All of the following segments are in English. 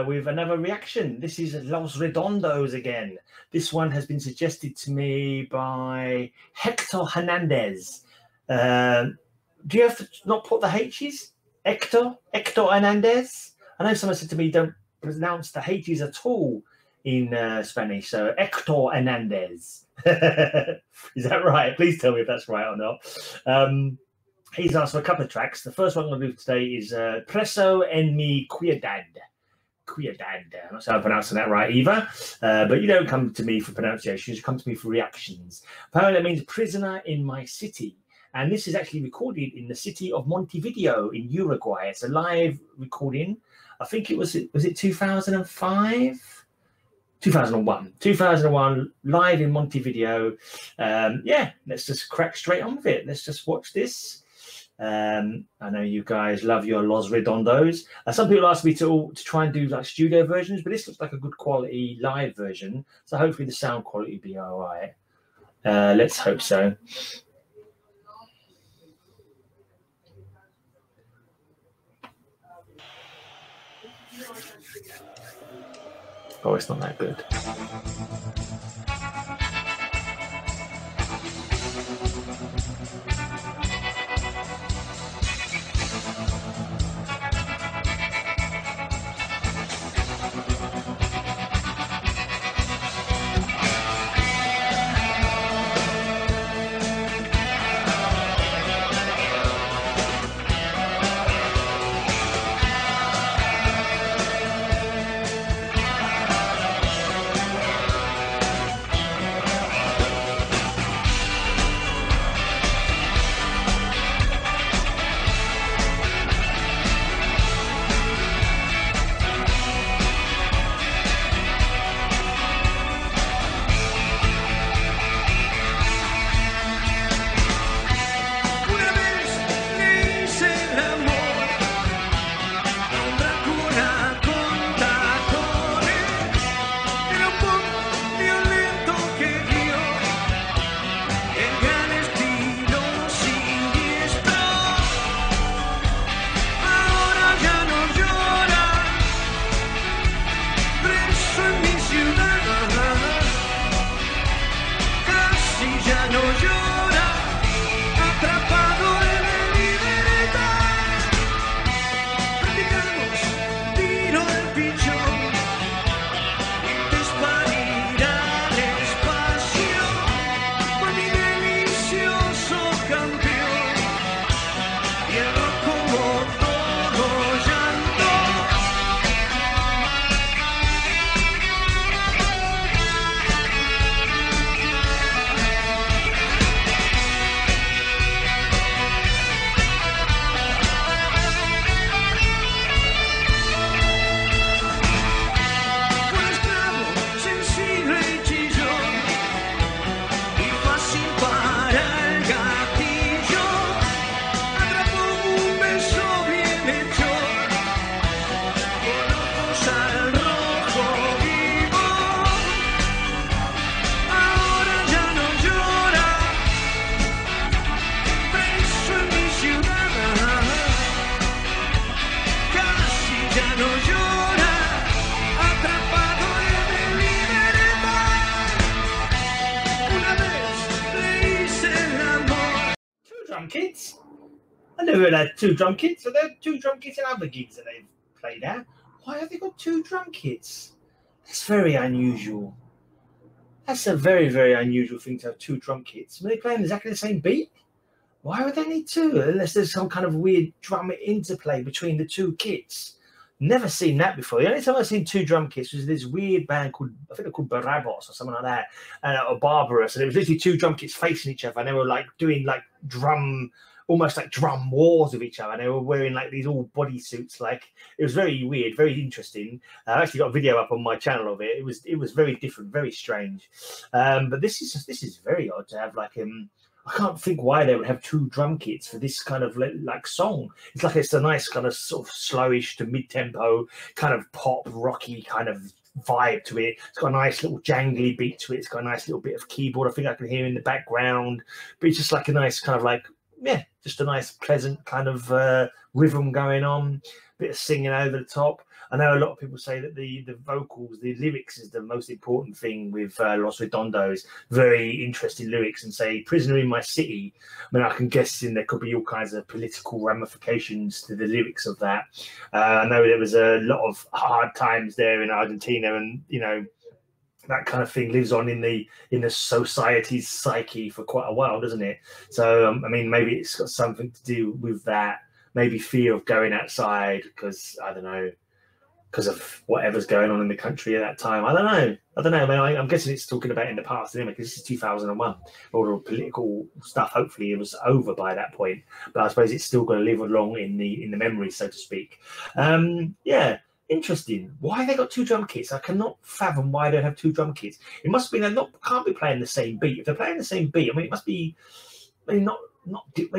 with another reaction. This is Los Redondos again. This one has been suggested to me by Hector Hernández. Do you have to not put the H's? Hector Hernández? I know someone said to me, don't pronounce the H's at all in Spanish. So Hector Hernández. Is that right? Please tell me if that's right or not. He's asked for a couple of tracks. The first one I'm going to do today is Preso en mi Ciudad. Ciudad. I'm not sure I'm pronouncing that right either. But you don't come to me for pronunciations. You come to me for reactions. Apparently it means prisoner in my city. And this is actually recorded in the city of Montevideo in Uruguay. It's a live recording. I think it was it 2005? 2001, live in Montevideo. Yeah, let's just crack straight on with it. Let's just watch this. I know you guys love your Los Redondos. Some people ask me to try and do like studio versions, but this looks like a good quality live version. So hopefully the sound quality will be all right. Let's hope so. Oh, it's not that good. Kids. I never had two drum kits. So there are two drum kits in other gigs that they've played at. Why have they got two drum kits? That's very unusual. That's a very, very unusual thing to have two drum kits. Are they playing exactly the same beat? Why would they need two? Unless there's some kind of weird drum interplay between the two kits. Never seen that before. The only time I've seen two drum kits was this weird band called, I think they're called Barabbas or something like that, or Barbarous. And it was literally two drum kits facing each other, and they were like doing like almost like drum wars with each other. And they were wearing like these all bodysuits. Like it was very weird, very interesting. I actually got a video up on my channel of it. It was very different, very strange. But this is very odd to have like I can't think why they would have two drum kits for this kind of like song. It's like it's a nice kind of sort of slowish to mid-tempo kind of pop rocky kind of vibe to it. It's got a nice little jangly beat to it. It's got a nice little bit of keyboard I think I can hear in the background. But it's just like a nice kind of like, yeah, just a nice pleasant kind of rhythm going on. Bit of singing over the top. I know a lot of people say that the vocals, the lyrics is the most important thing with Los Redondos. Very interesting lyrics, and say "Prisoner in My City." I mean, I can guess there could be all kinds of political ramifications to the lyrics of that. I know there was a lot of hard times there in Argentina, and you know, that kind of thing lives on in the society's psyche for quite a while, doesn't it? So I mean, maybe it's got something to do with that. Maybe fear of going outside because, I don't know, because of whatever's going on in the country at that time. I don't know. I mean, I'm guessing it's talking about in the past, anyway, because this is 2001. All the political stuff, hopefully, it was over by that point. But I suppose it's still going to live along in the memory, so to speak. Yeah. Interesting. Why they got two drum kits? I cannot fathom why they have two drum kits. It must be they can't be playing the same beat. If they're playing the same beat, I mean, it must be. I mean,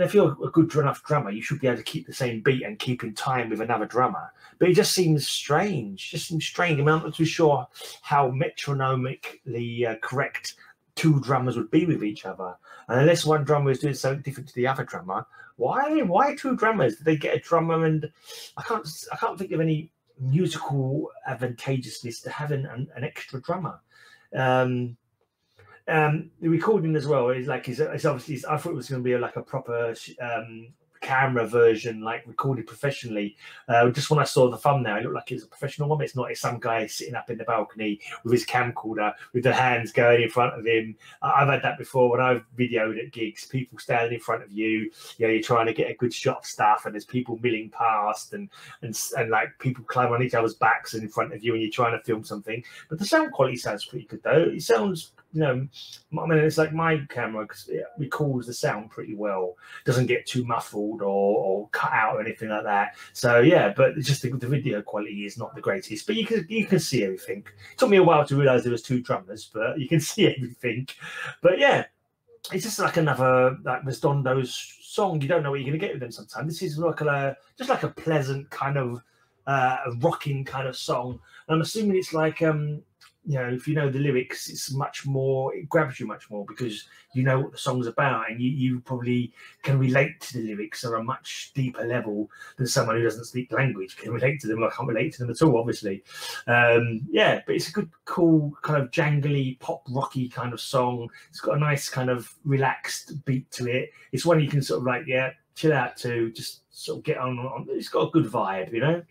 if you're a good enough drummer, you should be able to keep the same beat and keep in time with another drummer. But it just seems strange. I mean, I'm not too sure how metronomically correct two drummers would be with each other. And unless one drummer is doing something different to the other drummer, why two drummers? Did they get a drummer? And I can't think of any musical advantageousness to having an extra drummer. The recording as well is like it's obviously, I thought it was going to be like a proper camera version, like recorded professionally. Just when I saw the thumbnail, it looked like it was a professional one, but it's not. It's some guy sitting up in the balcony with his camcorder with the hands going in front of him. I've had that before when I've videoed at gigs. People standing in front of you, you're trying to get a good shot of stuff, and there's people milling past, and like people climb on each other's backs and in front of you, and you're trying to film something. But the sound quality sounds pretty good though. It sounds, you know, I mean, it's like my camera, because it records the sound pretty well. It doesn't get too muffled or cut out or anything like that. So yeah, but it's just the video quality is not the greatest. But you can see everything. It took me a while to realise there was two drummers, but you can see everything. But yeah, it's just like another like Redondos song. You don't know what you're going to get with them sometimes. This is like just like a pleasant kind of a rocking kind of song. And I'm assuming it's like you know, if you know the lyrics, it's much more, it grabs you much more because you know what the song's about, and you probably can relate to the lyrics on a much deeper level than someone who doesn't speak language can relate to them. I can't relate to them at all, obviously. Yeah, but it's a good, cool, kind of jangly, pop rocky kind of song. It's got a nice kind of relaxed beat to it. It's one you can sort of like, yeah, chill out to, just sort of get on. It's got a good vibe, you know?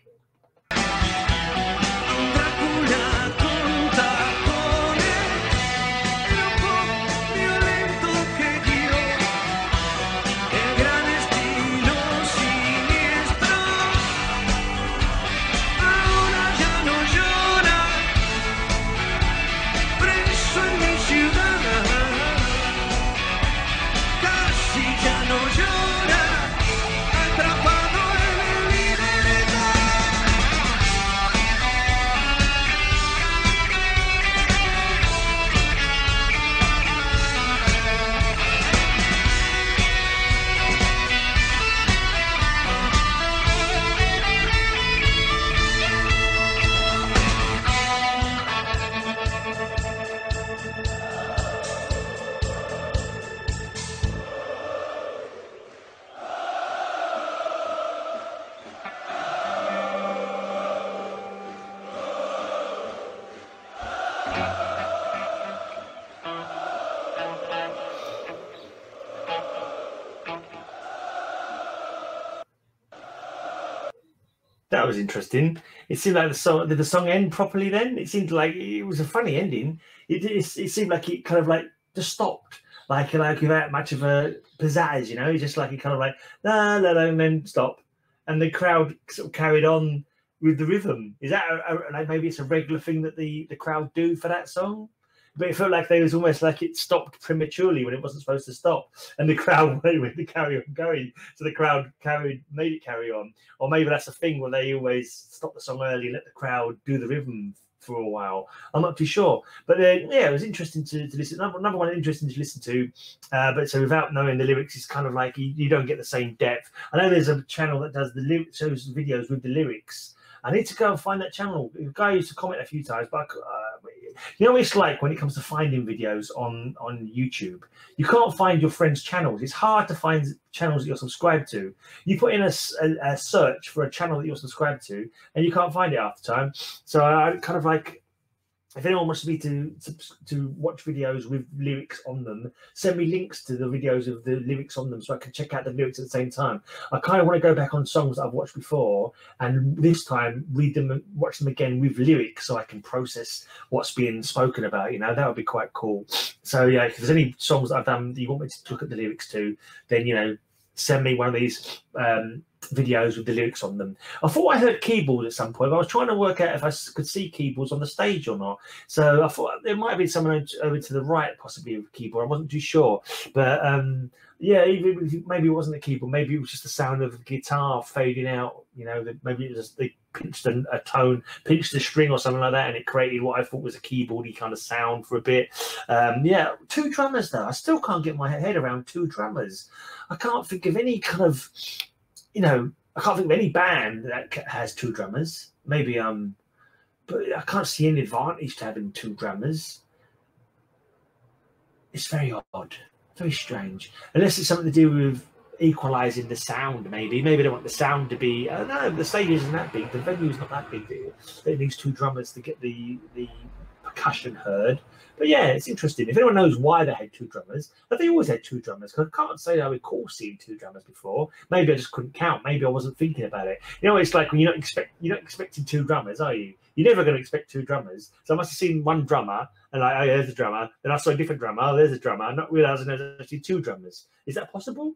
That was interesting. It seemed like did the song end properly then? It seemed like it was a funny ending. It seemed like it kind of like just stopped, like without much of a pizzazz, you know, just like it kind of like la la la and then stop, and the crowd sort of carried on with the rhythm. Is that like maybe it's a regular thing that the crowd do for that song? But it felt like they was almost like it stopped prematurely when it wasn't supposed to stop, and the crowd wanted to carry on going, so the crowd made it carry on. Or maybe that's a thing where they always stop the song early and let the crowd do the rhythm for a while. I'm not too sure, but yeah, it was interesting to listen. Another one interesting to listen to, but so without knowing the lyrics, it's kind of like you don't get the same depth. I know there's a channel that does shows videos with the lyrics. I need to go and find that channel. The guy used to comment a few times, but You know what it's like when it comes to finding videos on YouTube. You can't find your friends' channels. It's hard to find channels that you're subscribed to. You put in a search for a channel that you're subscribed to, and you can't find it half the time. So I kind of like, if anyone wants me to watch videos with lyrics on them, send me links to the videos of the lyrics on them so I can check out the lyrics at the same time. I kind of want to go back on songs that I've watched before and this time read them and watch them again with lyrics so I can process what's being spoken about. You know, that would be quite cool. So yeah, if there's any songs that I've done that you want me to look at the lyrics to, then, you know, send me one of these videos with the lyrics on them. I thought I heard keyboards at some point, but I was trying to work out if I could see keyboards on the stage or not. So I thought there might have been someone over to the right, possibly with a keyboard. I wasn't too sure, but yeah, maybe it wasn't a keyboard. Maybe it was just the sound of the guitar fading out. You know, maybe it was they pinched a tone, pinched a string or something like that, and it created what I thought was a keyboardy kind of sound for a bit. Yeah, 2 drummers though. I still can't get my head around 2 drummers. I can't think of any kind of, you know, I can't think of any band that has 2 drummers. Maybe but I can't see any advantage to having 2 drummers. It's very odd, very strange. Unless it's something to do with equalising the sound, maybe. Maybe they want the sound to be. I don't know. The stage isn't that big. The venue's not that big. It needs 2 drummers to get the percussion heard. But yeah, it's interesting. If anyone knows why they had 2 drummers, but they always had 2 drummers. Because I can't say I recall seeing 2 drummers before. Maybe I just couldn't count. Maybe I wasn't thinking about it. You know, it's like when you're not expecting 2 drummers, are you? You're never going to expect 2 drummers. So I must have seen one drummer, and like, oh, yeah, there's a drummer. Then I saw a different drummer. Oh, there's a drummer. Not realizing there's actually 2 drummers. Is that possible?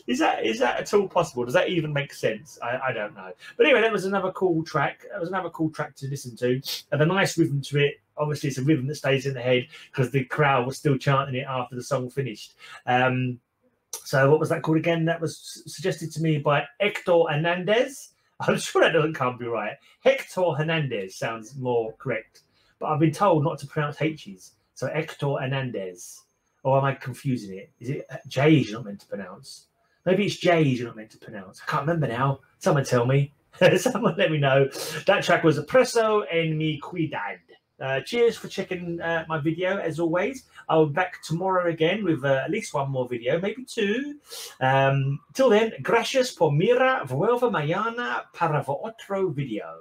Is that at all possible? Does that even make sense? I don't know. But anyway, that was another cool track. That was another cool track to listen to. And a nice rhythm to it. Obviously, it's a rhythm that stays in the head because the crowd was still chanting it after the song finished. So what was that called again? That was suggested to me by Hector Hernández. I'm sure that can't be right. Hector Hernández sounds more correct. But I've been told not to pronounce H's. So Hector Hernández. Or am I confusing it? Is it J's you're not meant to pronounce? Maybe it's J's you're not meant to pronounce. I can't remember now. Someone tell me. Someone let me know. That track was Preso en mi Ciudad. Cheers for checking my video, as always. I'll be back tomorrow again with at least 1 more video, maybe 2. Till then, gracias por mirar. Vuelvo mañana para otro video.